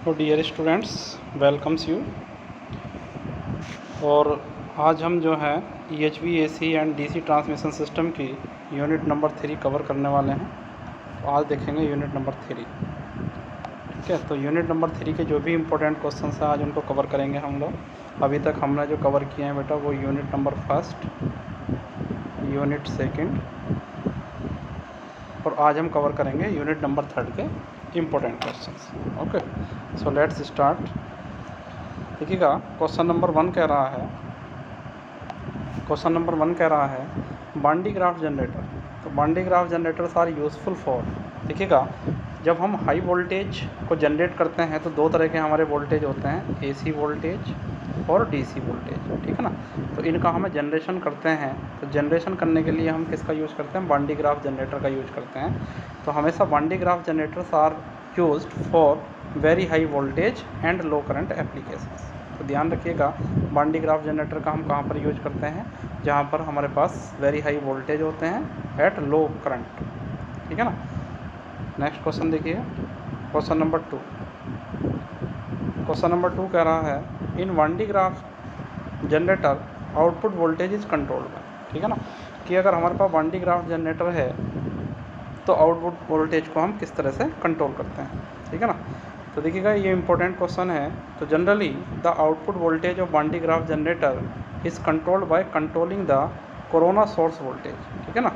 तो dear students, welcomes you. और आज हम जो है EHV AC and DC transmission system की यूनिट नंबर 3 कवर करने वाले हैं। तो आज देखेंगे यूनिट नंबर 3। ठीक है, तो यूनिट नंबर 3 के जो भी इम्पोर्टेंट क्वेश्चन हैं आज उनको कवर करेंगे हम लोग। अभी तक हमने जो कवर किए हैं बेटा वो यूनिट नंबर 1, यूनिट 2 और आज हम कवर करेंगे यूनिट नंबर 3 के important questions. Okay, so let's start. देखिएगा, क्वेश्चन नंबर 1 कह रहा है बांडी ग्राफ जनरेटर। तो van de Graaff generators are useful for. देखिएगा, जब हम हाई वोल्टेज को जनरेट करते हैं तो दो तरह के हमारे वोल्टेज होते हैं, AC वोल्टेज और DC वोल्टेज। ठीक है ना। तो इनका हमें जनरेशन करते हैं, तो जनरेशन करने के लिए हम किसका यूज़ करते हैं? बांडी ग्राफ जनरेटर का यूज़ करते हैं। तो हमेशा van de Graaff generators are used for very high voltage and low current applications. तो ध्यान रखिएगा, बांडी ग्राफ जनरेटर का हम कहाँ पर यूज करते हैं? जहाँ पर हमारे पास वेरी हाई वोल्टेज होते हैं एट लो करंट। ठीक है ना। नेक्स्ट क्वेश्चन देखिए, क्वेश्चन नंबर 2। क्वेश्चन नंबर 2 कह रहा है in van de Graaff generator output voltage is controlled by. ठीक है ना, कि अगर हमारे पास बांडी ग्राफ जनरेटर है तो आउटपुट वोल्टेज को हम किस तरह से कंट्रोल करते हैं। ठीक है ना। तो देखिएगा, ये इंपॉर्टेंट क्वेश्चन है। तो generally the output voltage of बांडी Graaff generator is controlled by controlling the corona source voltage. ठीक है ना,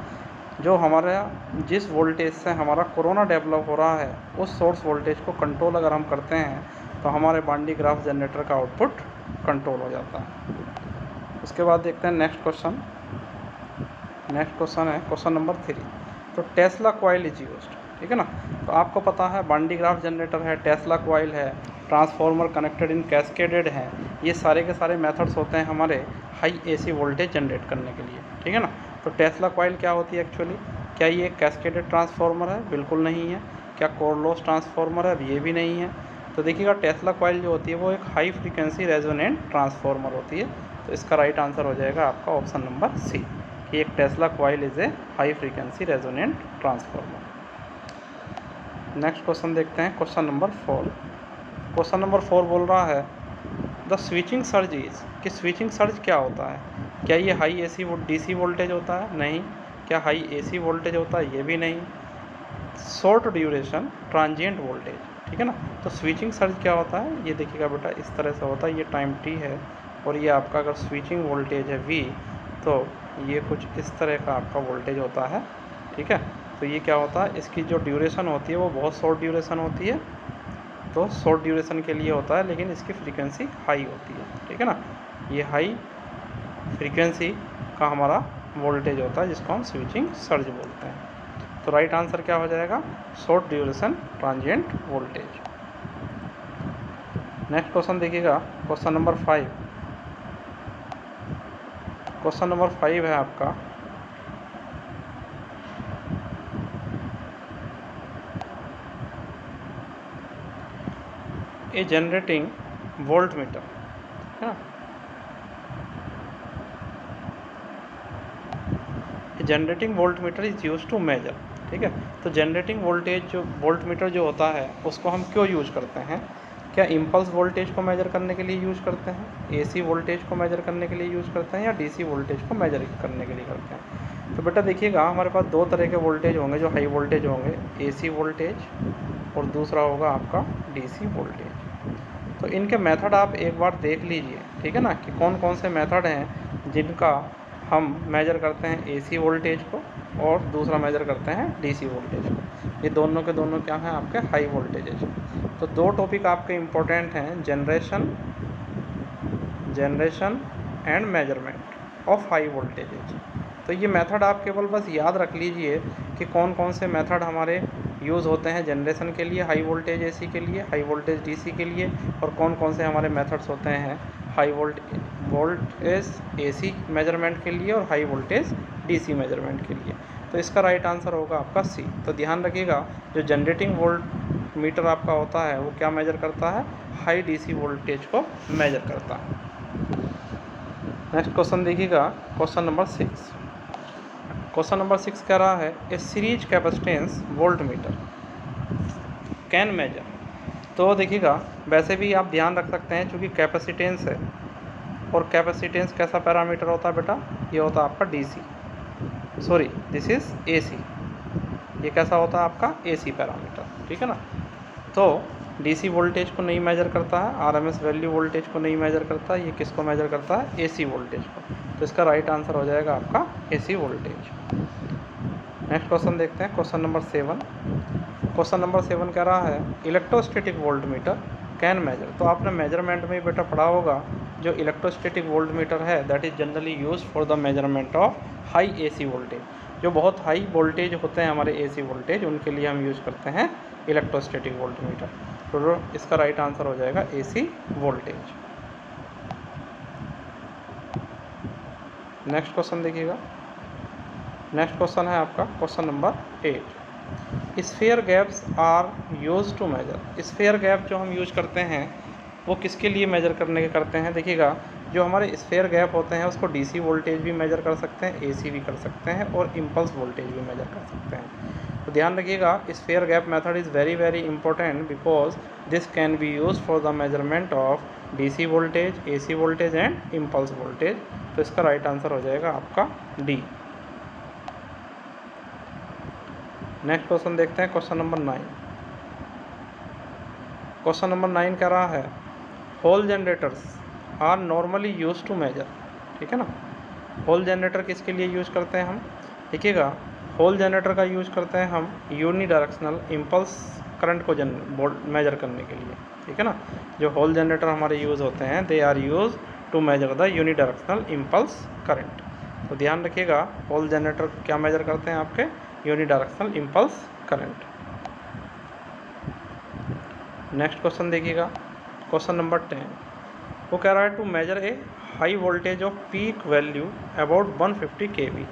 जो हमारा जिस वोल्टेज से हमारा कोरोना डेवलप हो रहा है उस सोर्स वोल्टेज को कंट्रोल अगर हम करते हैं तो हमारे बांडी ग्राफ जनरेटर का आउटपुट कंट्रोल हो जाता है। उसके बाद देखते हैं नेक्स्ट क्वेश्चन। नेक्स्ट क्वेश्चन है क्वेश्चन नंबर 3। तो टेस्ला कॉइल इज यूज्ड। ठीक है ना। तो आपको पता है बांडी ग्राफ जनरेटर है, टेस्ला कॉइल है, ट्रांसफार्मर कनेक्टेड इन कैस्केडेड है। ये सारे के सारे मेथड्स होते हैं हमारे हाई AC वोल्टेज जनरेट करने के लिए। ठीक है ना। तो टेस्ला कॉइल क्या होती है एक्चुअली? क्या ये एक कैस्केडेड ट्रांसफार्मर है? बिल्कुल नहीं है। क्या कोर लॉस ट्रांसफार्मर है? ये भी नहीं है। तो देखिएगा, टेस्ला कॉइल जो होती है वो एक हाई फ्रीक्वेंसी रेजोनेंट ट्रांसफार्मर होती है। तो इसका राइट आंसर हो जाएगा आपका ऑप्शन नंबर C, कि एक Tesla coil is a high frequency resonant transformer. Next question देखते हैं, क्वेश्चन नंबर 4। क्वेश्चन नंबर 4 बोल रहा है द स्विचिंग सर्ज इज, कि स्विचिंग सर्ज क्या होता है? क्या ये हाई AC DC वोल्टेज होता है? नहीं। क्या हाई AC वोल्टेज होता है? ये भी नहीं। Short duration transient voltage. ठीक है ना। तो स्विचिंग सर्ज क्या होता है? ये देखिएगा बेटा, इस तरह से होता है। ये टाइम T है और ये आपका अगर स्विचिंग वोल्टेज है V, तो ये कुछ इस तरह का आपका वोल्टेज होता है। ठीक है। तो ये क्या होता है, इसकी जो ड्यूरेशन होती है वो बहुत शॉर्ट ड्यूरेशन होती है। तो शॉर्ट ड्यूरेशन के लिए होता है, लेकिन इसकी फ्रीक्वेंसी हाई होती है। ठीक है ना। ये हाई फ्रीक्वेंसी का हमारा वोल्टेज होता है जिसको हम स्विचिंग सर्ज बोलते हैं। तो राइट आंसर क्या हो जाएगा? Short duration transient voltage. Next question देखिएगा, क्वेश्चन नंबर 5। क्वेश्चन नंबर 5 है आपका ए जनरेटिंग वोल्ट मीटर। है ना, generating volt metre is use to measure. ठीक है। तो जनरेटिंग वोल्टेज जो वोल्ट मीटर जो होता है उसको हम क्यों यूज करते हैं? क्या इम्पल्स वोल्टेज को मेजर करने के लिए यूज़ करते हैं, AC वोल्टेज को मेजर करने के लिए यूज़ करते हैं, या DC वोल्टेज को मेजर करने के लिए करते हैं? तो बेटा देखिएगा, हमारे पास दो तरह के वोल्टेज होंगे जो हाई वोल्टेज होंगे, AC वोल्टेज और दूसरा होगा आपका DC वोल्टेज। तो इनके मेथड आप एक बार देख लीजिए। ठीक है ना, कि कौन कौन से मेथड हैं जिनका हम मेजर करते हैं AC वोल्टेज को और दूसरा मेजर करते हैं DC वोल्टेज को। ये दोनों के दोनों क्या हैं? आपके हाई वोल्टेजेज। तो दो टॉपिक आपके इम्पोर्टेंट हैं, generation and measurement of high voltages. तो ये मेथड आप केवल बस याद रख लीजिए कि कौन कौन से मेथड हमारे यूज़ होते हैं जनरेशन के लिए, हाई वोल्टेज AC के लिए, हाई वोल्टेज DC के लिए, और कौन कौन से हमारे मेथड्स होते हैं हाई वोल्टेज AC मेजरमेंट के लिए और हाई वोल्टेज DC मेजरमेंट के लिए। तो इसका राइट आंसर होगा आपका C। तो ध्यान रखिएगा, जो जनरेटिंग वोल्ट मीटर आपका होता है वो क्या मेजर करता है? हाई DC वोल्टेज को मेजर करता है। नेक्स्ट क्वेश्चन देखिएगा, क्वेश्चन नंबर 6। क्वेश्चन नंबर 6 कह रहा है a series capacitance voltmeter can measure. तो देखिएगा वैसे भी आप ध्यान रख सकते हैं, चूँकि कैपेसिटेंस है और कैपेसिटेंस कैसा पैरामीटर होता है बेटा, ये होता है आपका DC, sorry this is AC, ये कैसा होता है आपका AC पैरामीटर, ठीक है ना। तो DC वोल्टेज को नहीं मेजर करता है, RMS वैल्यू वोल्टेज को नहीं मेजर करता है, ये किसको मेजर करता है, AC वोल्टेज को। तो इसका राइट आंसर हो जाएगा आपका AC वोल्टेज। नेक्स्ट क्वेश्चन देखते हैं, क्वेश्चन नंबर 7। क्वेश्चन नंबर 7 कह रहा है electrostatic volt meter can measure. तो आपने मेजरमेंट में ही बेटा पढ़ा होगा, जो इलेक्ट्रोस्टैटिक वोल्ट मीटर है that is generally use for the measurement of high AC voltage. जो बहुत हाई वोल्टेज होते हैं हमारे AC वोल्टेज, उनके लिए हम यूज़ करते हैं इलेक्ट्रोस्टैटिक वोल्ट मीटर। तो इसका राइट आंसर हो जाएगा AC वोल्टेज। नेक्स्ट क्वेश्चन देखिएगा, नेक्स्ट क्वेश्चन है आपका question number 8। Sphere gaps are use to measure. Sphere gap जो हम यूज करते हैं वो किसके लिए मेजर करने के करते हैं, देखिएगा जो हमारे स्फीयर गैप होते हैं उसको DC वोल्टेज भी मेजर कर सकते हैं, AC भी कर सकते हैं और इम्पल्स वोल्टेज भी मेजर कर सकते हैं। तो ध्यान रखिएगा sphere gap method is very very important because this can be use for the measurement of DC voltage, AC voltage and impulse voltage. तो इसका राइट आंसर हो जाएगा आपका D। नेक्स्ट क्वेश्चन देखते हैं, क्वेश्चन नंबर 9। क्वेश्चन नंबर 9 कह रहा है Hall generators are normally use to measure, ठीक है ना। होल जनरेटर किसके लिए यूज करते हैं हम, देखिएगा होल जनरेटर का यूज करते हैं हम यूनी डायरेक्शनल इम्पल्स करंट को मेजर करने के लिए, ठीक है ना। जो होल जनरेटर हमारे यूज़ होते हैं they are use to measure the unidirectional impulse current. तो ध्यान रखिएगा होल जनरेटर क्या मेजर करते हैं, आपके unidirectional impulse current. Next question देखिएगा, क्वेश्चन नंबर 10। वो कह रहा है to measure a high voltage of peak value about 150 kV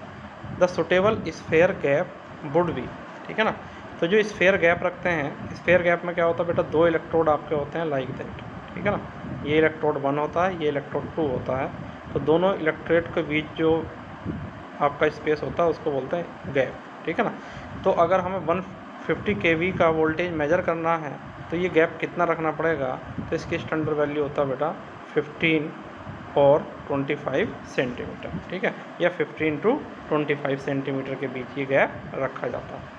the suitable sphere gap would be, ठीक है ना। तो जो स्फीयर गैप रखते हैं, स्फीयर गैप में क्या होता है बेटा, दो इलेक्ट्रोड आपके होते हैं लाइक दैट, ठीक है ना। ये इलेक्ट्रोड 1 होता है, ये इलेक्ट्रोड 2 होता है। तो दोनों इलेक्ट्रोड के बीच जो आपका स्पेस होता है उसको बोलते हैं गैप, ठीक है ना। तो अगर हमें 150 kV का वोल्टेज मेजर करना है तो ये गैप कितना रखना पड़ेगा, तो इसकी स्टैंडर्ड वैल्यू होता है बेटा 15 और 25 सेंटीमीटर, ठीक है, या 15 to 25 सेंटीमीटर के बीच ये गैप रखा जाता है।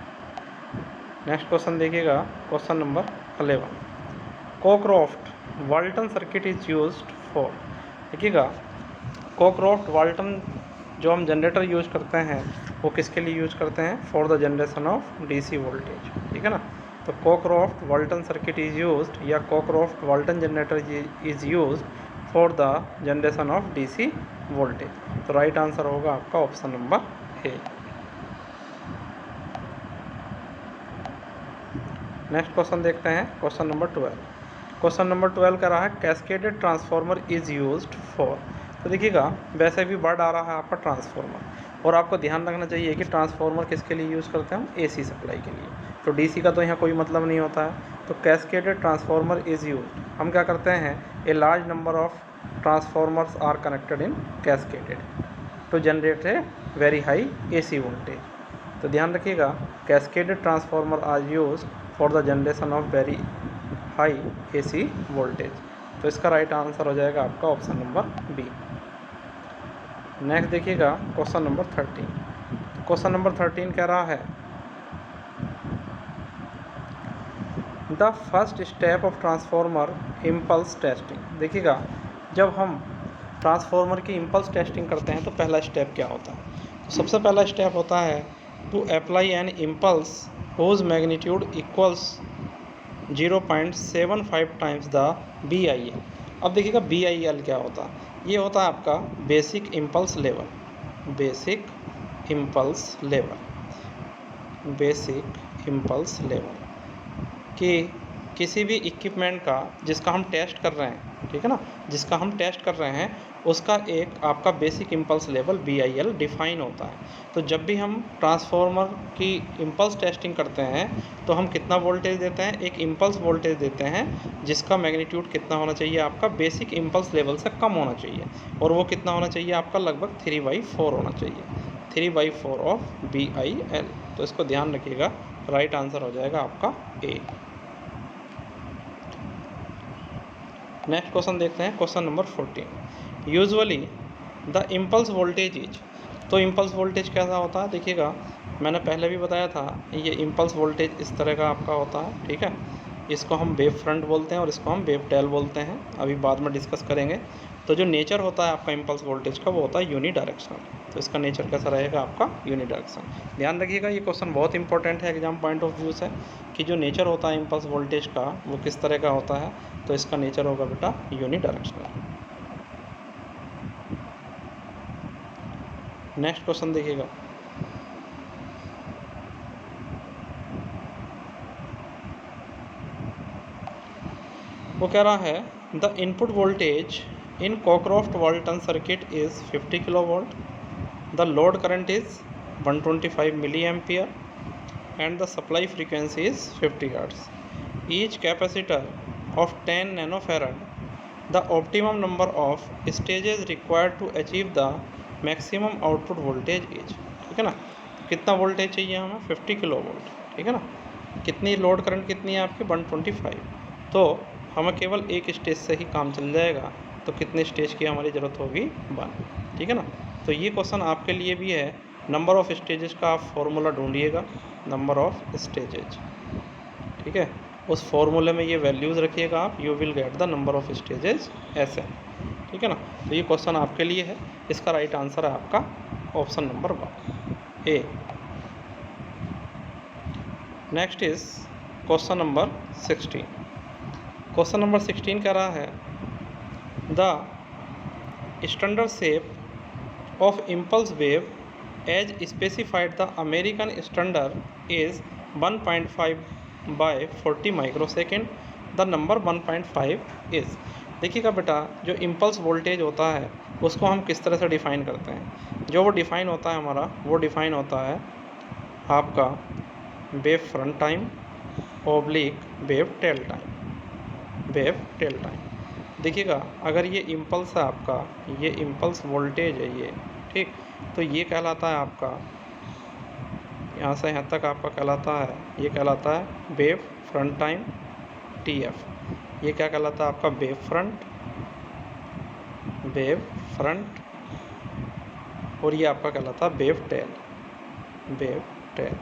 नेक्स्ट क्वेश्चन देखिएगा, question number 11। Cockcroft Walton circuit is used for, देखिएगा कोक्रॉफ्ट वाल्टन जो हम जनरेटर यूज करते हैं वो किसके लिए यूज करते हैं, for the generation of DC voltage, ठीक है ना। तो Cockcroft Walton circuit is used या Cockcroft Walton generator is used for the generation of DC voltage. तो राइट आंसर होगा आपका option number A. Next question देखते हैं, क्वेश्चन नंबर 12। क्वेश्चन नंबर 12 कह रहा है cascaded transformer is used for. तो देखिएगा वैसे भी वर्ड आ रहा है आपका ट्रांसफार्मर, और आपको ध्यान रखना चाहिए कि ट्रांसफार्मर किसके लिए यूज़ करते हैं, हम AC सप्लाई के लिए। तो DC का तो यहाँ कोई मतलब नहीं होता है। तो कैस्केडेड ट्रांसफार्मर इज यूज्ड, हम क्या करते हैं, a large number of transformers are connected in cascaded to generate a very high AC voltage. तो ध्यान रखिएगा cascaded transformer are use for the generation of very high AC voltage. तो इसका right answer हो जाएगा आपका ऑप्शन नंबर बी। नेक्स्ट देखिएगा question number 13। Question number 13 कह रहा है the first step of transformer impulse testing. देखिएगा जब हम ट्रांसफार्मर की इम्पल्स टेस्टिंग करते हैं तो पहला स्टेप क्या होता है, तो सबसे पहला स्टेप होता है to apply an impulse whose magnitude equals 0.75 times the BIL। अब देखिएगा BIL क्या होता है, ये होता है आपका basic impulse level, basic impulse level, basic impulse level कि किसी भी इक्विपमेंट का जिसका हम टेस्ट कर रहे हैं, ठीक है ना, जिसका हम टेस्ट कर रहे हैं उसका एक आपका basic impulse level BIL define होता है। तो जब भी हम ट्रांसफार्मर की इम्पल्स टेस्टिंग करते हैं तो हम कितना वोल्टेज देते हैं, एक इम्पल्स वोल्टेज देते हैं जिसका मैग्नीट्यूड कितना होना चाहिए, आपका बेसिक इम्पल्स लेवल से कम होना चाहिए, और वो कितना होना चाहिए, आपका लगभग 3/4 होना चाहिए, 3/4 ऑफ BIL। तो इसको ध्यान रखिएगा, राइट आंसर हो जाएगा आपका ए। नेक्स्ट क्वेश्चन देखते हैं, question number 14। Usually the impulse voltage is, तो इम्पल्स वोल्टेज कैसा होता है, देखिएगा मैंने पहले भी बताया था, ये इम्पल्स वोल्टेज इस तरह का आपका होता है, ठीक है। इसको हम वेव फ्रंट बोलते हैं और इसको हम वेव टेल बोलते हैं, अभी बाद में डिस्कस करेंगे। तो जो नेचर होता है आपका इम्पल्स वोल्टेज का वो होता है यूनी डायरेक्शनल। तो इसका नेचर कैसा रहेगा आपका, यूनी डायरेक्शनल। ध्यान रखिएगा ये क्वेश्चन बहुत इंपॉर्टेंट है एग्जाम पॉइंट ऑफ व्यू से, कि जो नेचर होता है इम्पल्स वोल्टेज का वो किस तरह का होता है। तो इसका नेचर होगा बेटा यूनी डायरेक्शनल। नेक्स्ट क्वेश्चन देखिएगा, वो कह रहा है the input voltage in Cockcroft Walton circuit is 50 kilovolt, the load current is 125 milliampere and the supply frequency is 50 Hz. Each capacitor of 10 nanofarad, the optimum number of stages required to achieve the maximum output voltage is, ठीक है ना। कितना voltage चाहिए हमें, 50 kilo volt, ठीक है ना। कितनी लोड करंट कितनी है आपकी, 125। तो हमें केवल एक स्टेज से ही काम चल जाएगा, तो कितने स्टेज की हमारी ज़रूरत होगी, 1, ठीक है ना। तो ये क्वेश्चन आपके लिए भी है, नंबर ऑफ़ स्टेजेस का आप फॉर्मूला ढूंढिएगा, नंबर ऑफ़ स्टेजेज, ठीक है। उस फॉर्मूले में ये वैल्यूज़ रखिएगा आप, you will get the number of stages ऐसे, ठीक है ना। तो ये क्वेश्चन आपके लिए है, इसका राइट आंसर है आपका option number 1 A. Next is question number 16। Question number 16 कह रहा है the standard shape of impulse wave as specified the American standard is 1.5 by 40 microsecond, the number 1.5 is. देखिएगा बेटा, जो इम्पल्स वोल्टेज होता है उसको हम किस तरह से डिफ़ाइन करते हैं। जो वो डिफ़ाइन होता है हमारा, वो डिफ़ाइन होता है आपका wave front time oblique wave tail time, wave tail time. देखिएगा, अगर ये इम्पल्स है आपका, ये इम्पल्स वोल्टेज है ये, ठीक, तो ये कहलाता है आपका, यहाँ से यहाँ तक आपका कहलाता है, ये कहलाता है वेव फ्रंट टाइम TF। ये क्या कहलाता है आपका, वेव फ्रंट, वेव फ्रंट, और ये आपका कहलाता है wave tail, wave tail,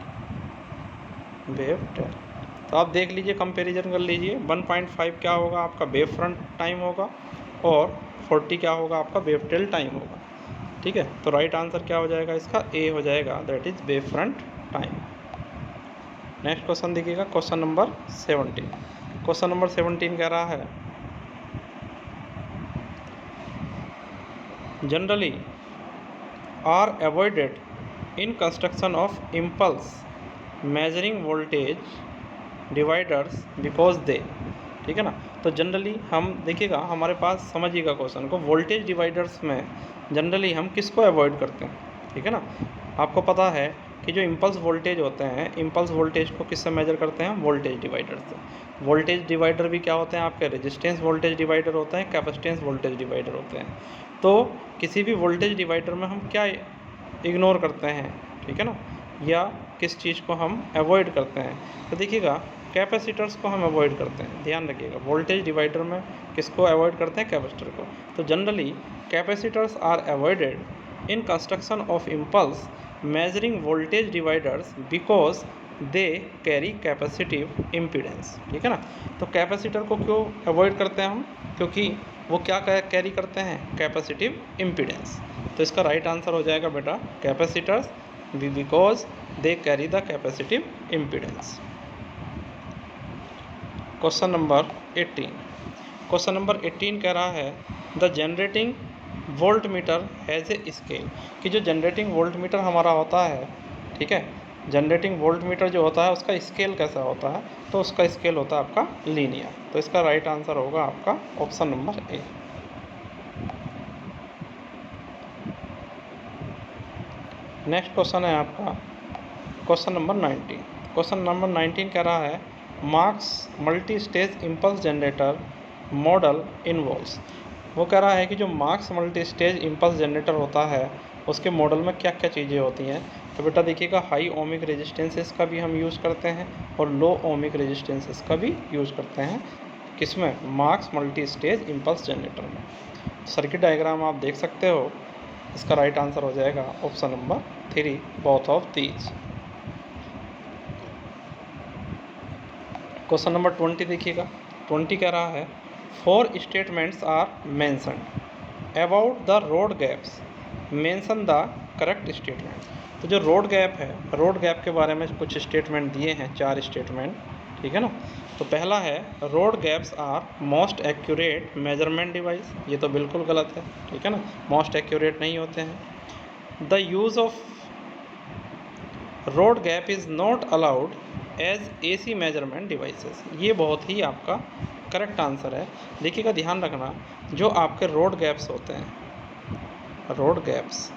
wave tail. तो आप देख लीजिए, कंपैरिजन कर लीजिए, 1.5 क्या होगा आपका, वेव फ्रंट टाइम होगा, और 40 क्या होगा आपका, वेव टेल टाइम होगा, ठीक है। तो राइट आंसर क्या हो जाएगा इसका, ए हो जाएगा, that is wave front time. Next question देखिएगा, क्वेश्चन नंबर 17। क्वेश्चन नंबर 17 कह रहा है generally are avoided in construction of impulse measuring voltage dividers because they, ठीक है ना। तो जनरली हम देखिएगा, हमारे पास समझिएगा क्वेश्चन को, वोल्टेज डिवाइडर्स में जनरली हम किसको अवॉइड करते हैं, ठीक है ना। आपको पता है कि जो इम्पल्स वोल्टेज होते हैं, इम्पल्स वोल्टेज को किससे मेजर करते हैं, वोल्टेज डिवाइडर से। वोल्टेज डिवाइडर भी क्या होते हैं आपके, रेजिस्टेंस वोल्टेज डिवाइडर होते हैं, कैपेसिटेंस वोल्टेज डिवाइडर होते हैं। तो किसी भी वोल्टेज डिवाइडर में हम क्या इग्नोर करते हैं, ठीक है ना, या किस चीज़ को हम अवॉइड करते हैं। तो देखिएगा, कैपेसिटर्स को हम अवॉइड करते हैं, ध्यान रखिएगा, वोल्टेज डिवाइडर में किसको अवॉइड करते हैं, कैपेसिटर को। तो generally capacitors are avoided in construction of impulse measuring voltage dividers because they carry capacitive impedance, ठीक है ना। तो कैपेसिटर को क्यों अवॉइड करते हैं हम, क्योंकि वो क्या कैरी करते हैं, कैपेसिटिव इम्पीडेंस। तो इसका राइट आंसर हो जाएगा बेटा capacitors because they carry the capacitive impedance. Question number 18। Question number 18 कह रहा है the generating volt metre has a scale, कि जो जनरेटिंग वोल्ट मीटर हमारा होता है, ठीक है, जनरेटिंग वोल्ट मीटर जो होता है उसका स्केल कैसा होता है, तो उसका स्केल होता है आपका लीनियर। तो इसका राइट आंसर होगा आपका option number A. Next question है आपका क्वेश्चन नंबर 19। क्वेश्चन नंबर 19 कह रहा है marks multi stage impulse generator model involves. वो कह रहा है कि जो marks multi stage impulse generator होता है उसके मॉडल में क्या क्या चीज़ें होती हैं। तो बेटा देखिएगा, हाई ओमिक रेजिस्टेंसेस का भी हम यूज़ करते हैं और लो ओमिक रेजिस्टेंसेस का भी यूज़ करते हैं। किसमें, Marx multi stage impulse generator में। सर्किट डायग्राम आप देख सकते हो, इसका राइट आंसर हो जाएगा option number 3, both of these. Question number 20 देखिएगा। 20 कह रहा है 4 statements are mentioned about the rod gaps, mention the correct statement. तो जो रोड गैप है, रोड गैप के बारे में कुछ स्टेटमेंट दिए हैं, 4 स्टेटमेंट, ठीक है ना। तो पहला है rod gaps are most accurate measurement device, ये तो बिल्कुल गलत है, ठीक है ना, मोस्ट एक्यूरेट नहीं होते हैं। The use of rod gap is not allowed as AC measurement devices, ये बहुत ही आपका करेक्ट आंसर है। देखिएगा, ध्यान रखना, जो आपके रोड गैप्स होते हैं, रोड गैप्स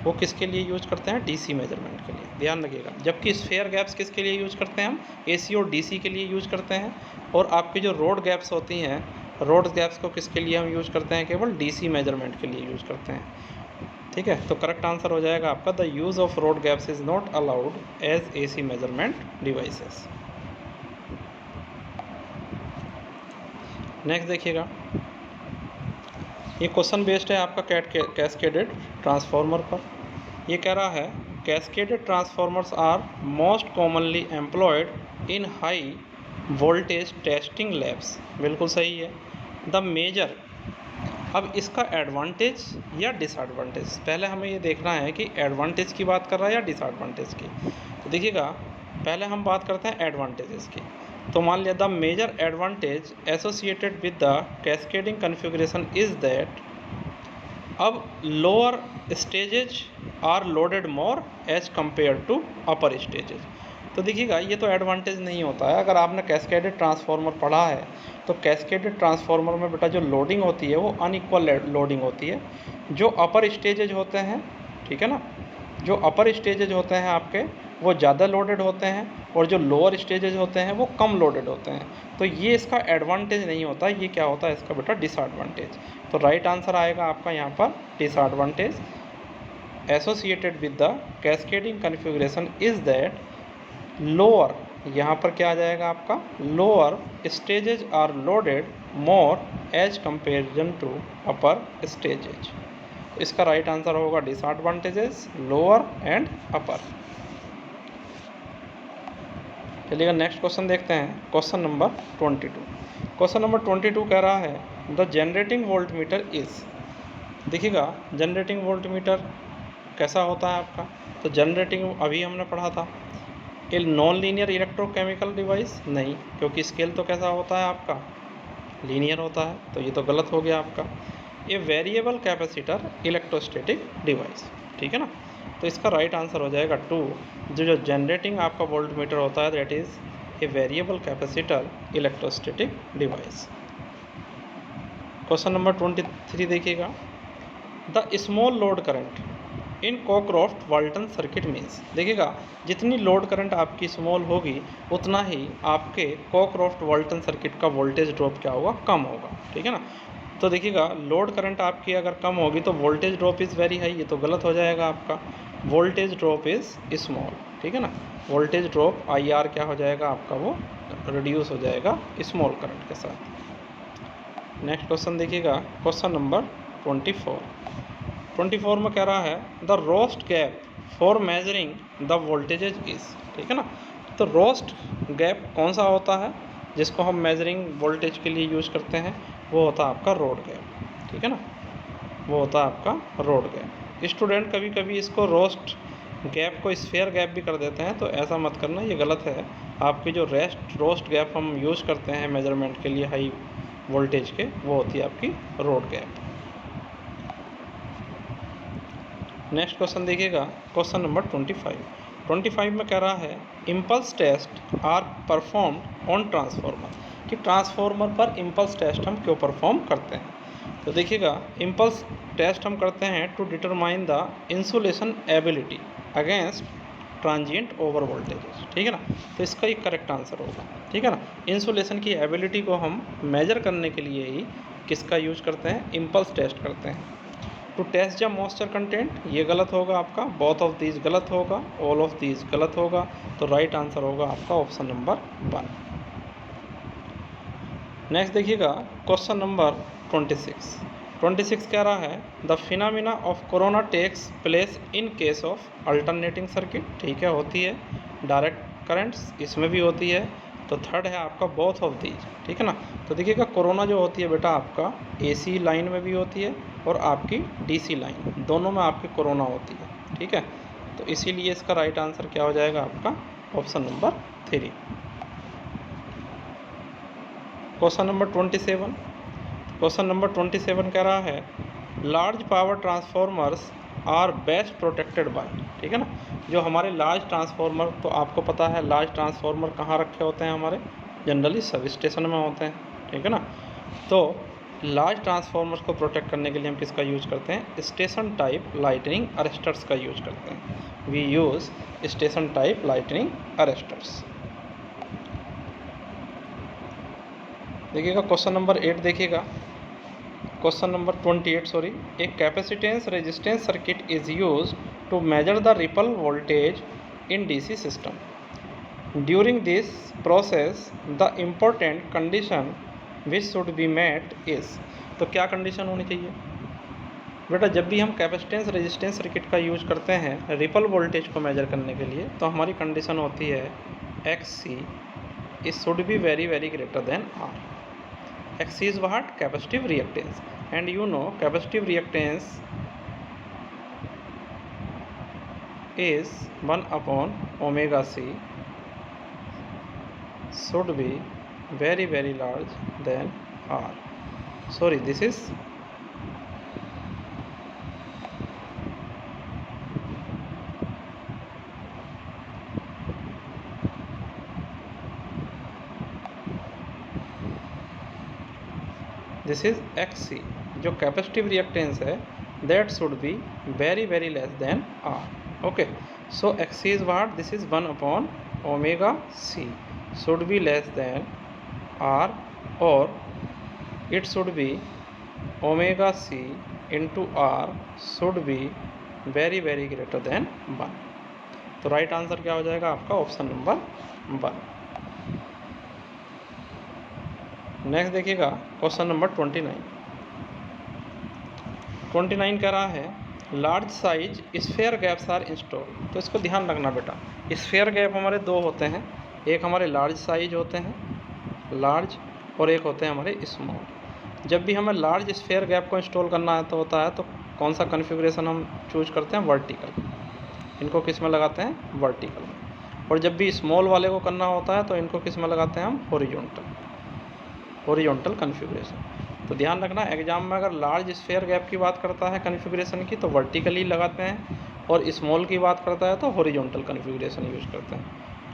वो किसके लिए यूज करते हैं, DC मेजरमेंट के लिए, ध्यान रखिएगा। जबकि स्फेयर गैप्स किसके लिए यूज करते हैं हम, AC और DC के लिए यूज करते हैं। और आपकी जो रोड गैप्स होती हैं, रोड गैप्स को किसके लिए हम यूज करते हैं, केवल DC मेजरमेंट के लिए यूज करते हैं, ठीक है। तो करेक्ट आंसर हो जाएगा आपका the use of rod gaps is not allowed as AC measurement devices. Next देखिएगा, ये क्वेश्चन बेस्ड है आपका कैस्केडेड ट्रांसफार्मर पर। ये कह रहा है cascaded transformers are most commonly employed in high voltage testing labs, बिल्कुल सही है। द मेजर, अब इसका एडवांटेज या डिसएडवांटेज, पहले हमें ये देखना है कि एडवांटेज की बात कर रहा है या डिसएडवांटेज की। तो देखिएगा, पहले हम बात करते हैं एडवांटेजेस की। तो मान लिया the major advantage associated with the cascading configuration is that, अब lower stages are loaded more as compare to upper stages. तो देखिएगा, ये तो एडवांटेज नहीं होता है। अगर आपने कैस्केडेड ट्रांसफार्मर पढ़ा है तो कैस्केडेड ट्रांसफार्मर में बेटा जो लोडिंग होती है वो अनइक्वल लोडिंग होती है। जो अपर स्टेजेज होते हैं, ठीक है ना, जो अपर स्टेजेज होते हैं आपके वो ज़्यादा लोडेड होते हैं और जो लोअर स्टेजेज होते हैं वो कम लोडेड होते हैं। तो ये इसका एडवांटेज नहीं होता, ये क्या होता है इसका बेटा डिसएडवांटेज। तो राइट आंसर आएगा आपका यहाँ पर disadvantage associated with the cascading configuration is that lower, यहाँ पर क्या आ जाएगा आपका, lower stages are loaded more as comparison to upper stages. इसका राइट आंसर होगा डिसएडवांटेजेस लोअर एंड अपर। चलिएगा नेक्स्ट क्वेश्चन देखते हैं, क्वेश्चन नंबर 22। क्वेश्चन नंबर 22 कह रहा है the generating volt metre is. देखिएगा, जनरेटिंग वोल्ट मीटर कैसा होता है आपका, तो जनरेटिंग अभी हमने पढ़ा था। A non linear electrochemical device नहीं, क्योंकि स्केल तो कैसा होता है आपका, लीनियर होता है, तो ये तो गलत हो गया आपका। ए वेरिएबल कैपेसिटर इलेक्ट्रोस्टैटिक डिवाइस, ठीक है ना। तो इसका राइट आंसर हो जाएगा 2। जो जनरेटिंग आपका वोल्ट मीटर होता है that is a variable capacitor electrostatic device. Question number 23 देखिएगा, the small load current in Cockcroft Walton circuit means. देखिएगा, जितनी लोड करंट आपकी स्मॉल होगी उतना ही आपके कोक्रॉफ्ट वाल्टन सर्किट का वोल्टेज ड्रॉप क्या होगा, कम होगा, ठीक है ना। तो देखिएगा, लोड करंट आपकी अगर कम होगी तो voltage drop is very high, ये तो गलत हो जाएगा आपका, वोल्टेज ड्रॉप इज़ स्मॉल, ठीक है ना। वोल्टेज ड्रॉप IR क्या हो जाएगा आपका, वो रिड्यूस हो जाएगा स्मॉल करंट के साथ। नेक्स्ट क्वेश्चन देखिएगा, क्वेश्चन नंबर 24 में कह रहा है the rod gap for measuring the voltages is, ठीक है ना। तो रोस्ट गैप कौन सा होता है जिसको हम मेजरिंग वोल्टेज के लिए यूज़ करते हैं, वो होता है आपका रोड गैप, ठीक है ना, वो होता है आपका रोड गैप। स्टूडेंट कभी कभी इसको रोस्ट गैप को स्फेयर गैप भी कर देते हैं, तो ऐसा मत करना, ये गलत है। आपकी जो रोस्ट गैप हम यूज़ करते हैं मेजरमेंट के लिए हाई वोल्टेज के, वो होती है आपकी रोड गैप। नेक्स्ट क्वेश्चन देखिएगा, क्वेश्चन नंबर 25 में कह रहा है impulse test are performed on transformer, कि ट्रांसफार्मर पर इम्पल्स टेस्ट हम क्यों परफॉर्म करते हैं। तो देखिएगा, इम्पल्स टेस्ट हम करते हैं to determine the insulation ability against transient over voltages, ठीक है ना। तो इसका एक करेक्ट आंसर होगा, ठीक है ना। इंसुलेशन की एबिलिटी को हम मेजर करने के लिए ही किसका यूज करते हैं, इम्पल्स टेस्ट करते हैं। To test the moisture content, ये गलत होगा आपका, बोथ ऑफ दीज गलत होगा, ऑल ऑफ दीज गलत होगा। तो राइट आंसर होगा आपका ऑप्शन नंबर 1। नेक्स्ट देखिएगा क्वेश्चन नंबर 26 कह रहा है the phenomena of corona takes place in case of alternating circuit. ठीक है, होती है। डायरेक्ट करंट्स इसमें भी होती है। तो थर्ड है आपका बोथ ऑफ दीज। ठीक है ना। तो देखिएगा कोरोना जो होती है बेटा आपका AC लाइन में भी होती है और आपकी DC लाइन, दोनों में आपकी कोरोना होती है। ठीक है, तो इसीलिए इसका राइट आंसर क्या हो जाएगा आपका ऑप्शन नंबर 3। क्वेश्चन नंबर 27 कह रहा है large power transformers are best protected by. ठीक है ना। जो हमारे लार्ज ट्रांसफॉर्मर, तो आपको पता है लार्ज ट्रांसफॉर्मर कहाँ रखे होते हैं हमारे, जनरली सब स्टेशन में होते हैं। ठीक है ना। तो लार्ज ट्रांसफॉर्मर्स को प्रोटेक्ट करने के लिए हम किसका यूज करते हैं, स्टेशन टाइप लाइटनिंग अरेस्टर्स का यूज करते हैं। We use station type lightning arresters. देखिएगा क्वेश्चन नंबर 8 देखिएगा, question number 28 sorry. A capacitance resistance circuit is use to measure the ripple voltage in DC system. During this process the important condition which should be met is. तो क्या कंडीशन होनी चाहिए बेटा, जब भी हम कैपेसिटेंस रेजिस्टेंस सर्किट का यूज करते हैं रिपल वोल्टेज को मेजर करने के लिए, तो हमारी कंडीशन होती है XC is should be very very greater than R। XC is what? Capacitive reactance, and you know capacitive reactance is 1 upon omega C should be very very large than R. Sorry, this is XC जो capacitive reactance है that should be very very less than R. Okay, so XC is what? This is 1 upon omega C should be less than R, or it should be omega C into R should be very very greater than 1। तो right answer क्या हो जाएगा आपका option number 1। Next देखिएगा question number 29 कह रहा है large size sphere gaps are install. तो इसको ध्यान रखना बेटा, स्फेयर गैप हमारे दो होते हैं, एक हमारे लार्ज साइज होते हैं लार्ज, और एक होते हैं हमारे स्मॉल। जब भी हमें लार्ज स्फेयर गैप को इंस्टॉल करना है तो होता है, तो कौन सा कन्फिग्रेशन हम चूज करते हैं, वर्टिकल। इनको किस में लगाते हैं, वर्टिकल में। और जब भी स्मॉल वाले को करना होता है तो इनको किस में लगाते हैं हम, हॉरिजॉन्टल कन्फिग्रेशन। तो ध्यान रखना एग्जाम में अगर लार्ज स्फेयर गैप की बात करता है कन्फिग्रेशन की तो वर्टिकली लगाते हैं, और स्मॉल की बात करता है तो हॉरिजॉन्टल कन्फिग्रेशन यूज करते हैं।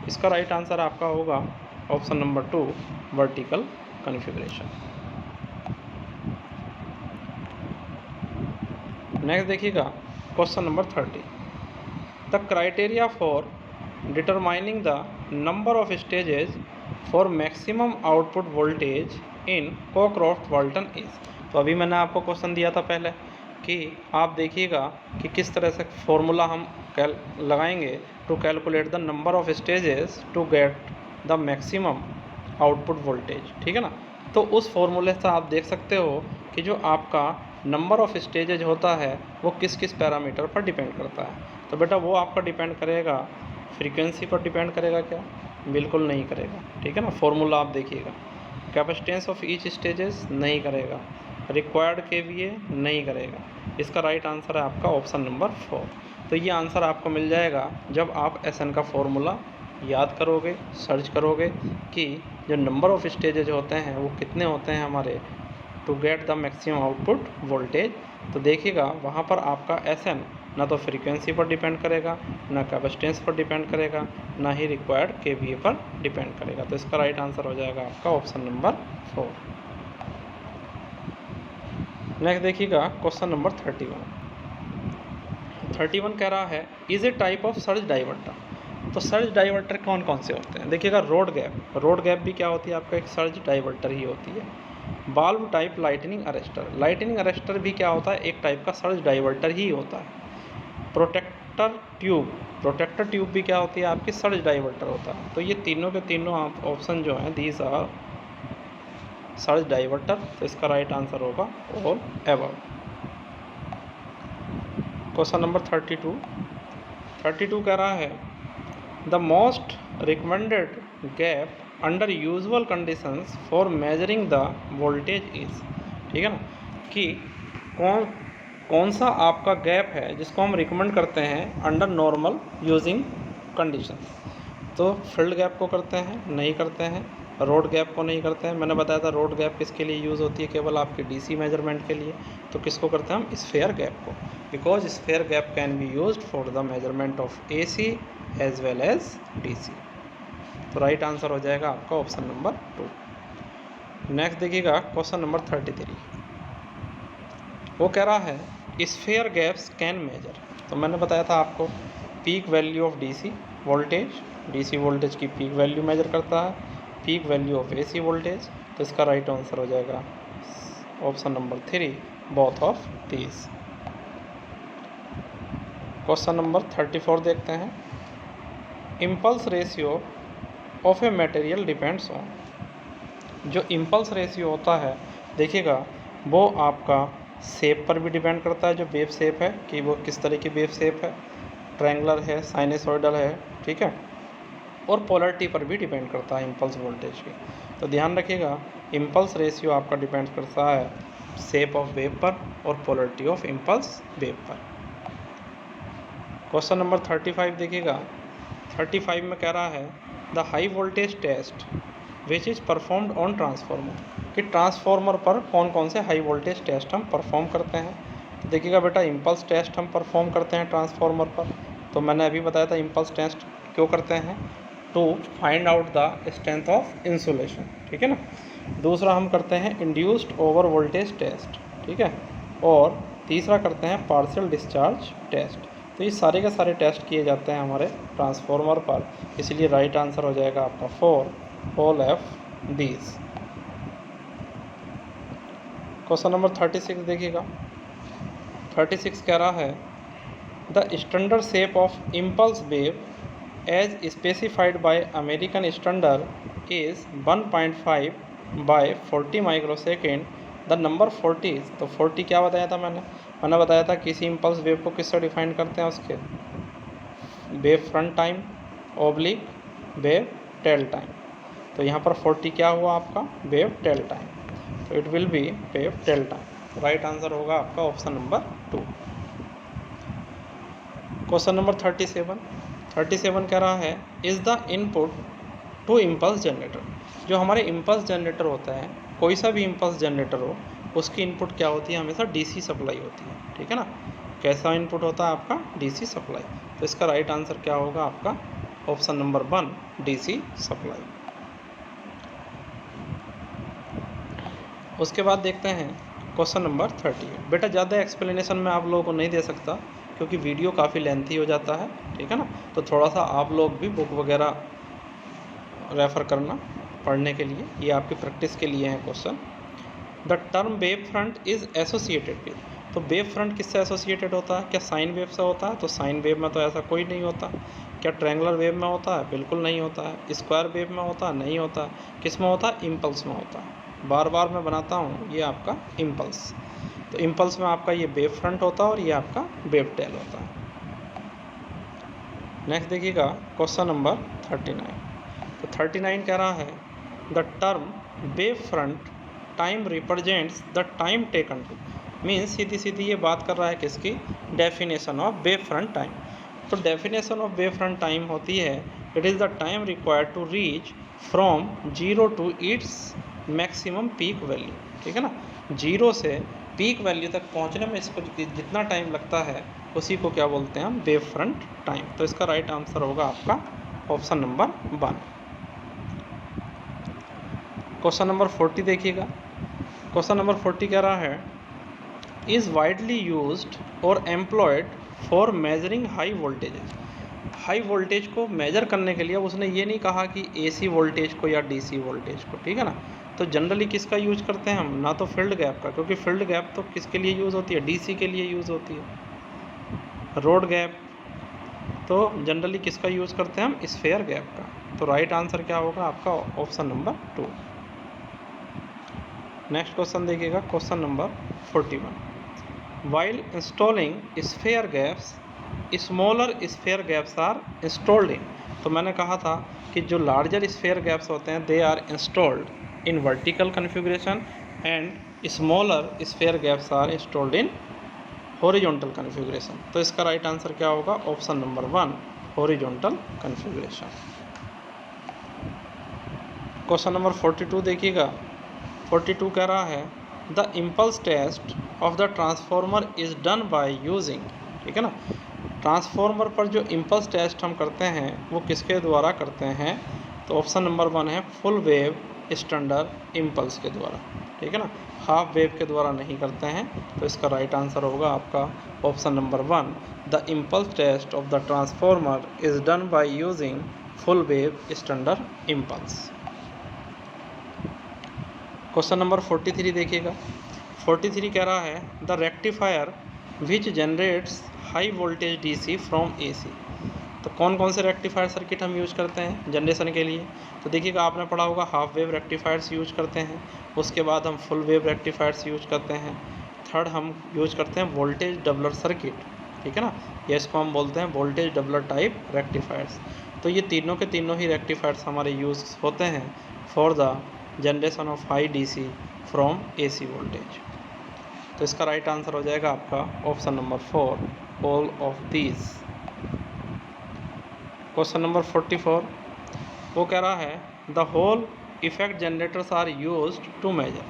इसका राइट आंसर आपका होगा option number 2 vertical configuration. Next देखिएगा question number 30। The criteria for determining the number of stages for maximum output voltage in Cockcroft Walton is. तो अभी मैंने आपको क्वेश्चन दिया था पहले कि आप देखिएगा कि किस तरह से फॉर्मूला हम लगाएंगे to calculate the number of stages to get the maximum output voltage. ठीक है ना। तो उस फॉर्मूले से आप देख सकते हो कि जो आपका नंबर ऑफ स्टेजेज होता है वो किस किस पैरामीटर पर डिपेंड करता है। तो बेटा वो आपका डिपेंड करेगा फ्रीक्वेंसी पर डिपेंड करेगा क्या, बिल्कुल नहीं करेगा। ठीक है ना। फॉर्मूला आप देखिएगा, कैपेसिटेंस ऑफ ईच स्टेजेस नहीं करेगा, रिक्वायर्ड KVA नहीं करेगा। इसका राइट आंसर है आपका ऑप्शन नंबर 4। तो ये आंसर आपको मिल जाएगा जब आप SN का फॉर्मूला याद करोगे, सर्च करोगे कि जो नंबर ऑफ स्टेजेज होते हैं वो कितने होते हैं हमारे to get the maximum output voltage. तो देखिएगा वहाँ पर आपका SN ना तो फ्रीक्वेंसी पर डिपेंड करेगा, ना कैपेसिटेंस पर डिपेंड करेगा, ना ही रिक्वायर्ड KVA पर डिपेंड करेगा। तो इसका राइट आंसर हो जाएगा आपका ऑप्शन नंबर 4। नेक्स्ट देखिएगा क्वेश्चन नंबर 31 कह रहा है is a type of surge diverter. तो सर्ज डाइवर्टर कौन कौन से होते हैं, देखिएगा रोड गैप भी क्या होती है आपका एक सर्ज डाइवर्टर ही होती है। बाल्ब टाइप लाइटनिंग अरेस्टर भी क्या होता है, एक टाइप का सर्ज डाइवर्टर ही होता है। प्रोटेक्टर ट्यूब भी क्या होती है आपकी, सर्ज डाइवर्टर होता है। तो ये तीनों के तीनों ऑप्शन जो हैं दीज आर सर्ज डाइवर्टर, तो इसका राइट आंसर होगा ऑल एबव। क्वेश्चन नंबर 32 कह रहा है the most recommended gap under usual conditions for measuring the voltage is, ठीक है ना, कि कौन सा आपका गैप है जिसको हम रिकमेंड करते हैं अंडर नॉर्मल यूजिंग कंडीशंस। तो फील्ड गैप को करते हैं, नहीं करते हैं, रोड गैप को नहीं करते हैं। मैंने बताया था रोड गैप किसके लिए यूज़ होती है, केवल आपके डीसी मेजरमेंट के लिए। तो किसको करते हैं हम, स्फेयर गैप को, because sphere gap can be used for the measurement of AC as well as DC. तो राइट आंसर हो जाएगा आपका ऑप्शन नंबर 2। नेक्स्ट देखिएगा क्वेश्चन नंबर 33, वो कह रहा है स्फेयर गैप्स कैन मेजर। तो मैंने बताया था आपको peak value of DC voltage, DC voltage की पीक वैल्यू मेजर करता है, peak value of AC voltage. तो इसका राइट आंसर हो जाएगा option number 3, both of these. Question number 34 देखते हैं, impulse ratio of a material depends on. जो इम्पल्स रेशियो होता है देखिएगा वो आपका शेप पर भी डिपेंड करता है, जो वेव शेप है कि वो किस तरह की वेव शेप है, ट्रायंगुलर है, साइनसॉइडल है, ठीक है, और पोलरिटी पर भी डिपेंड करता है इम्पल्स वोल्टेज की। तो ध्यान रखिएगा इम्पल्स रेशियो आपका डिपेंड करता है शेप ऑफ वेव पर और पोलरिटी ऑफ इम्पल्स वेव पर। क्वेश्चन नंबर 35 देखिएगा, 35 में कह रहा है the high voltage test which is performed on transformer, कि ट्रांसफार्मर पर कौन कौन से हाई वोल्टेज टेस्ट हम परफॉर्म करते हैं। तो देखिएगा बेटा इम्पल्स टेस्ट हम परफॉर्म करते हैं ट्रांसफार्मर पर। तो मैंने अभी बताया था इम्पल्स टेस्ट क्यों करते हैं, to find out the strength of insulation, ठीक है ना। दूसरा हम करते हैं इंड्यूस्ड ओवर वोल्टेज टेस्ट, ठीक है, और तीसरा करते हैं पार्शियल डिस्चार्ज टेस्ट। तो ये सारे के सारे टेस्ट किए जाते हैं हमारे ट्रांसफार्मर पर, इसलिए राइट आंसर हो जाएगा आपका 4 all of these. Question number 36 देखिएगा, 36 कह रहा है the standard shape of impulse wave as specified by American standard is 1.5 by 40 microsecond, the number 40। तो 40 क्या बताया था मैंने बताया था किसी इम्पल्स वेव को किससे डिफाइन करते हैं, उसके wave front time oblique wave tail time. तो यहाँ पर 40 क्या हुआ आपका, वेव टेल टाइम, तो it will be wave tail time. Right answer होगा आपका ऑप्शन नंबर 2। क्वेश्चन नंबर 37 कह रहा है is the input to impulse generator. जो हमारे इम्पल्स जनरेटर होता है, कोई सा भी इम्पल्स जनरेटर हो, उसकी इनपुट क्या होती है, हमेशा डीसी सप्लाई होती है, ठीक है ना। कैसा इनपुट होता है आपका, डीसी सप्लाई। तो इसका राइट आंसर क्या होगा आपका ऑप्शन नंबर 1, डीसी सप्लाई। उसके बाद देखते हैं क्वेश्चन नंबर 38। बेटा ज़्यादा एक्सप्लेनेशन मैं आप लोगों को नहीं दे सकता क्योंकि वीडियो काफ़ी लेंथी हो जाता है, ठीक है ना। तो थोड़ा सा आप लोग भी बुक वगैरह रेफ़र करना पढ़ने के लिए, ये आपकी प्रैक्टिस के लिए है question. The term wave front is associated with. तो वेव फ्रंट किससे एसोसिएटेड होता है, क्या साइन वेव से होता है। तो साइन वेव में तो ऐसा कोई नहीं होता। क्या ट्रायंगुलर वेव में होता है, बिल्कुल नहीं होता है। स्क्वायर वेव में होता है, नहीं होता है। किस में होता है, इम्पल्स में होता है। बार बार मैं बनाता हूँ, ये आपका इम्पल्स। तो इम्पल्स में आपका ये वेव फ्रंट होता है और ये आपका वेव टेल होता है। नेक्स्ट देखिएगा क्वेश्चन नंबर 39। तो 39 कह रहा है the term wave front time represents the time taken to. Means सीधी सीधी ये बात कर रहा है किसकी, definition of wave front time. तो definition of wave front time होती है it is the time required to reach from 0 to its maximum peak value, ठीक है ना। 0 से पीक वैल्यू तक पहुंचने में इसको जितना टाइम लगता है उसी को क्या बोलते हैं हम, वेव फ्रंट टाइम। तो इसका राइट आंसर होगा आपका ऑप्शन नंबर 1। क्वेश्चन नंबर 40 देखिएगा। क्वेश्चन नंबर 40 कह रहा है इज़ वाइडली यूज्ड और employed for measuring high voltages. High voltage को मेजर करने के लिए उसने ये नहीं कहा कि एसी वोल्टेज को या डीसी वोल्टेज को, ठीक है ना। तो जनरली किसका यूज करते हैं हम, ना तो फील्ड गैप का, क्योंकि फील्ड गैप तो किसके लिए यूज़ होती है, डीसी के लिए यूज़ होती है। रोड गैप तो जनरली किसका यूज़ करते हैं हम, स्फेयर गैप का। तो राइट आंसर क्या होगा आपका ऑप्शन नंबर 2। नेक्स्ट क्वेश्चन देखिएगा, question number 41। While installing sphere gaps smaller sphere gaps are installed in. तो मैंने कहा था कि जो लार्जर स्फेयर गैप्स होते हैं they are installed in vertical configuration and smaller sphere gaps are installed in horizontal configuration. तो इसका राइट आंसर क्या होगा? Option number 1, horizontal configuration. Question number 42 देखिएगा। 42 कह रहा है the impulse test of the transformer is done by using, ठीक है ना। ट्रांसफॉर्मर पर जो इम्पल्स टेस्ट हम करते हैं वो किसके द्वारा करते हैं? तो ऑप्शन नंबर 1 है फुल वेव स्टैंडर्ड इम्पल्स के द्वारा, ठीक है ना, हाफ वेव के द्वारा नहीं करते हैं। तो इसका राइट आंसर होगा आपका option number 1, the impulse test of the transformer is done by using full wave standard impulse. Question number 43 देखिएगा। 43 कह रहा है the rectifier which generates high voltage DC from AC. तो कौन कौन से रेक्टिफायर सर्किट हम यूज करते हैं जनरेशन के लिए? तो देखिएगा, आपने पढ़ा होगा हाफ वेव रेक्टिफायर्स यूज करते हैं, उसके बाद हम फुल वेव रेक्टिफायर्स यूज करते हैं, थर्ड हम यूज करते हैं वोल्टेज डबलर सर्किट, ठीक है ना, ये इसको हम बोलते हैं वोल्टेज डबलर टाइप रेक्टिफायर्स। तो ये तीनों के तीनों ही रेक्टिफायर्स हमारे यूज होते हैं for the generation of high DC from AC voltage. तो इसका राइट आंसर हो जाएगा आपका option number 4, all of these. Question number 44 वो कह रहा है the Hall effect generators are used to measure,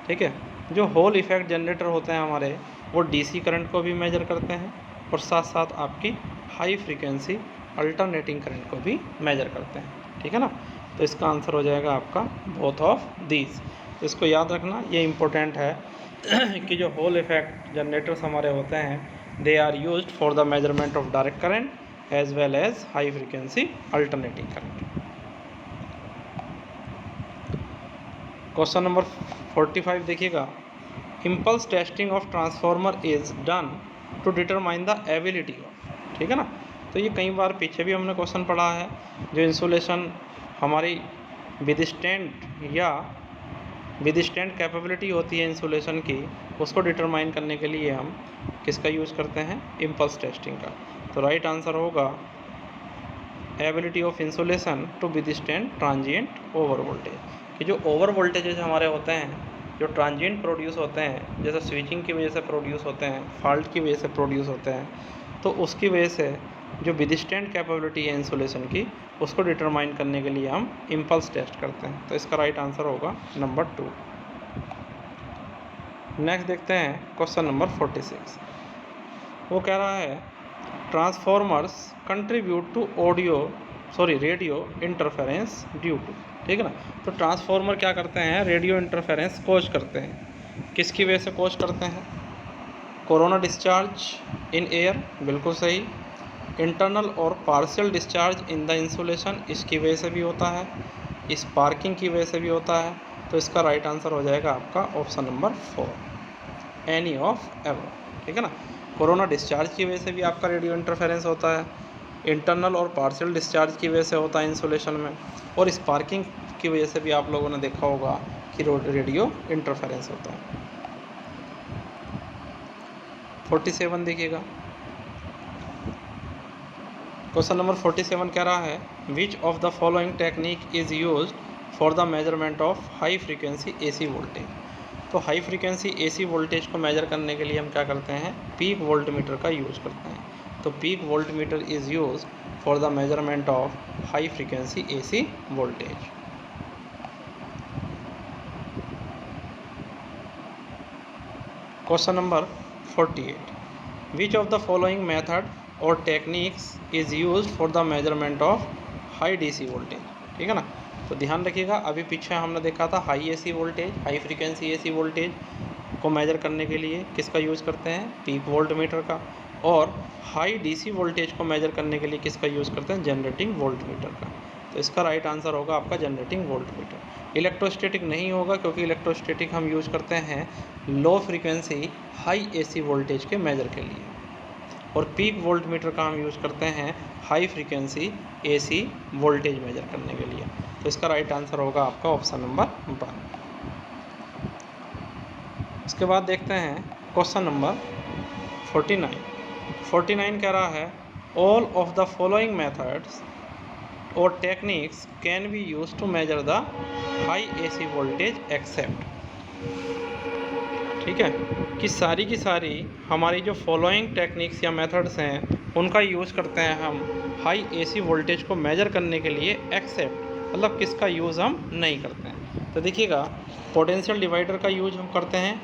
ठीक है। जो होल इफेक्ट जनरेटर होते हैं हमारे वो डीसी करंट को भी मेजर करते हैं और साथ साथ आपकी हाई फ्रीक्वेंसी अल्टरनेटिंग करंट को भी मेजर करते हैं, ठीक है ना। तो इसका आंसर हो जाएगा आपका बोथ ऑफ दीज। तो इसको याद रखना, ये इम्पोर्टेंट है कि जो होल इफेक्ट जनरेटर्स हमारे होते हैं they are used for the measurement of direct current as well as high frequency alternating current. Question number 45 देखिएगा। Impulse testing of transformer is done to determine the ability of, ठीक है ना। तो ये कई बार पीछे भी हमने क्वेश्चन पढ़ा है, जो इंसुलेशन हमारी विदस्टैंड या विदस्टैंड कैपेबिलिटी होती है इंसुलेशन की, उसको डिटरमाइन करने के लिए हम किसका यूज़ करते हैं? इम्पल्स टेस्टिंग का। तो राइट आंसर होगा ability of insulation to withstand transient over voltage. कि जो ओवर वोल्टेजेस हमारे होते हैं, जो ट्रांजिएंट प्रोड्यूस होते हैं, जैसे स्विचिंग की वजह से प्रोड्यूस होते हैं, फॉल्ट की वजह से प्रोड्यूस होते हैं, तो उसकी वजह से जो विदस्टैंड कैपेबिलिटी है इंसुलेशन की, उसको डिटरमाइन करने के लिए हम इम्पल्स टेस्ट करते हैं। तो इसका राइट आंसर होगा नंबर 2। नेक्स्ट देखते हैं क्वेश्चन नंबर 46। वो कह रहा है transformers contribute to radio interference due to, ठीक है ना। तो ट्रांसफॉर्मर क्या करते हैं? रेडियो इंटरफेरेंस कोज करते हैं। किसकी वजह से कोज करते हैं? कोरोना डिस्चार्ज इन एयर, बिल्कुल सही। इंटरनल और partial discharge in the insulation, इसकी वजह से भी होता है। स्पार्किंग की वजह से भी होता है। तो इसका राइट आंसर हो जाएगा आपका option number 4, any of ever, ठीक है ना। कोरोना डिस्चार्ज की वजह से भी आपका रेडियो इंटरफेरेंस होता है, इंटरनल और पार्शियल डिस्चार्ज की वजह से होता है इंसुलेशन में, और स्पार्किंग की वजह से भी आप लोगों ने देखा होगा कि रेडियो इंटरफेरेंस होता है। 47 देखिएगा। क्वेश्चन नंबर 47 कह रहा है which of the following technique is used for the measurement of high frequency AC voltage. तो हाई फ्रीक्वेंसी एसी वोल्टेज को मेजर करने के लिए हम क्या करते हैं? पीक वोल्ट मीटर का यूज़ करते हैं। तो peak volt meter is used for the measurement of high frequency AC voltage. Question number 48 which of the following method और techniques is used for the measurement of high DC voltage, ठीक है ना। तो ध्यान रखिएगा, अभी पीछे हमने देखा था high AC voltage, high frequency AC voltage को मेजर करने के लिए किसका यूज़ करते हैं? पीक वोल्ट मीटर का। और हाई डीसी वोल्टेज को मेजर करने के लिए किसका यूज़ करते हैं? जनरेटिंग वोल्ट मीटर का। तो इसका राइट आंसर होगा आपका जनरेटिंग वोल्ट मीटर। इलेक्ट्रोस्टैटिक नहीं होगा, क्योंकि इलेक्ट्रोस्टैटिक हम यूज़ करते हैं low frequency high AC voltage के मेजर के लिए, और पीक वोल्ट मीटर का हम यूज़ करते हैं high frequency AC voltage measure करने के लिए। तो इसका राइट आंसर होगा आपका ऑप्शन नंबर 1। उसके बाद देखते हैं क्वेश्चन नंबर 49 कह रहा है all of the following methods और techniques can be use to measure the high AC voltage except. ठीक है, कि सारी की सारी हमारी जो फॉलोइंग टेक्निक्स या मेथड्स हैं उनका यूज़ करते हैं हम हाई AC वोल्टेज को मेजर करने के लिए, एक्सेप्ट मतलब किसका यूज़ हम नहीं करते हैं। तो देखिएगा, पोटेंशियल डिवाइडर का यूज़ हम करते हैं,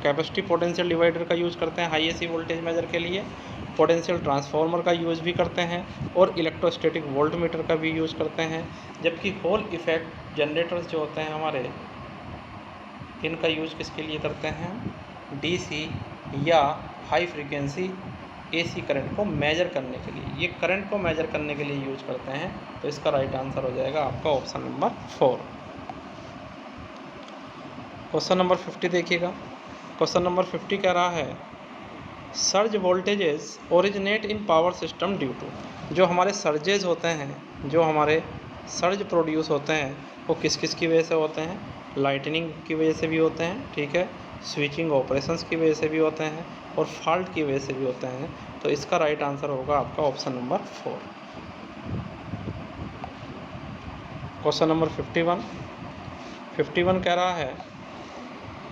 कैपेसिटी पोटेंशियल डिवाइडर का यूज़ करते हैं हाई AC वोल्टेज मेजर के लिए, पोटेंशियल ट्रांसफार्मर का यूज़ भी करते हैं और इलेक्ट्रोस्टैटिक वोल्टमीटर का भी यूज़ करते हैं। जबकि होल इफेक्ट जनरेटर्स जो होते हैं हमारे, इनका यूज़ किसके लिए करते हैं, DC या हाई फ्रीक्वेंसी AC करंट को मेजर करने के लिए, ये करंट को मेजर करने के लिए यूज करते हैं। तो इसका राइट आंसर हो जाएगा आपका ऑप्शन नंबर 4। क्वेश्चन नंबर 50 देखिएगा। क्वेश्चन नंबर 50 कह रहा है surge voltages originate in power system due to, जो हमारे सर्जेज होते हैं, जो हमारे सर्ज प्रोड्यूस होते हैं वो किस किस की वजह से होते हैं, लाइटनिंग की वजह से भी होते हैं, ठीक है, स्विचिंग ऑपरेशंस की वजह से भी होते हैं और फॉल्ट की वजह से भी होते हैं। तो इसका राइट आंसर होगा आपका ऑप्शन नंबर 4। क्वेश्चन नंबर 51 कह रहा है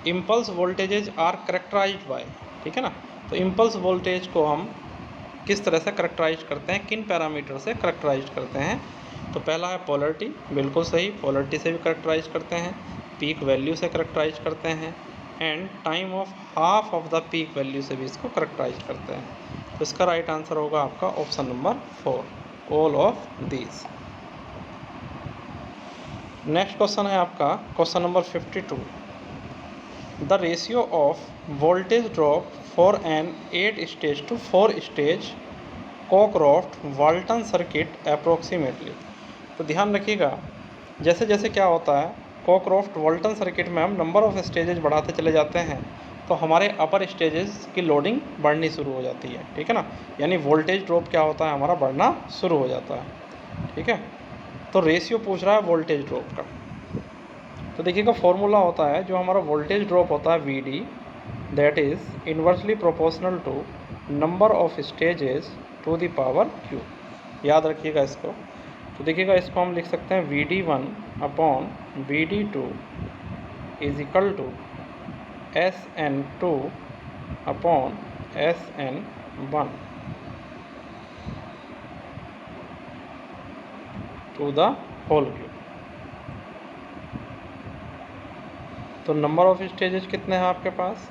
impulse voltages are characterised bye, ठीक है ना। तो इम्पल्स वोल्टेज को हम किस तरह से करेक्टराइज करते हैं, किन पैरामीटर से करेक्टराइज करते हैं। तो पहला है पोलरिटी, बिल्कुल सही, पोलरिटी से भी करेक्टराइज करते हैं, पीक वैल्यू से करेक्टराइज करते हैं and time of half of the peak value से भी इसको करेक्टराइज करते हैं। तो इसका राइट आंसर होगा आपका option number 4, all of these. Next question है आपका question number 52, the ratio of voltage drop for an 8 stage to 4 stage Cockcroft Walton circuit approximately. तो ध्यान रखिएगा, जैसे जैसे क्या होता है कोक्रॉफ्ट वाल्टन सर्किट में हम नंबर ऑफ़ स्टेजेज बढ़ाते चले जाते हैं तो हमारे अपर स्टेजेस की लोडिंग बढ़नी शुरू हो जाती है, ठीक है ना। यानी वोल्टेज ड्रॉप क्या होता है, हमारा बढ़ना शुरू हो जाता है, ठीक है। तो रेशियो पूछ रहा है वोल्टेज ड्रॉप का। तो देखिएगा फॉर्मूला होता है, जो हमारा वोल्टेज ड्रॉप होता है VD, that is inversely proportional to number of stages to the power Q। याद रखिएगा इसको। तो देखिएगा इसको हम लिख सकते हैं VD1 upon VD2 is equal to SN2 upon SN1 to the whole cube. तो नंबर ऑफ स्टेजेस कितने हैं आपके पास,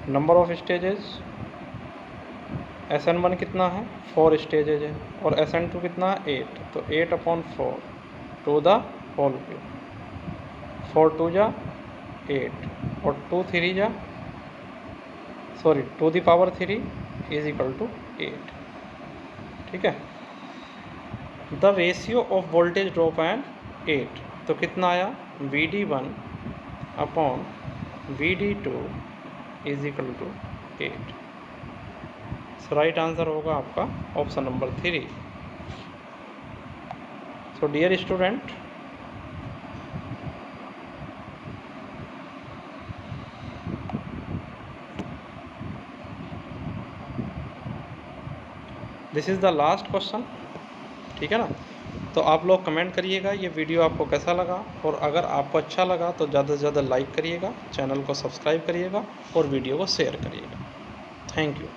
नंबर ऑफ स्टेजेस SN1 कितना है, 4 स्टेजेज है, और SN2 कितना है, 8। तो 8 upon 4 to the whole cube, 4 2 जा 8 और 2 3 जा to the power 3 is equal to 8, ठीक है। The ratio of voltage drop and 8, तो कितना आया VD1 upon VD2 is equal to 8। So right answer होगा आपका option number 3। So dear student, this is the last question, ठीक है ना। तो आप लोग कमेंट करिएगा ये वीडियो आपको कैसा लगा, और अगर आपको अच्छा लगा तो ज़्यादा से ज़्यादा लाइक करिएगा, चैनल को सब्सक्राइब करिएगा और वीडियो को शेयर करिएगा। Thank you.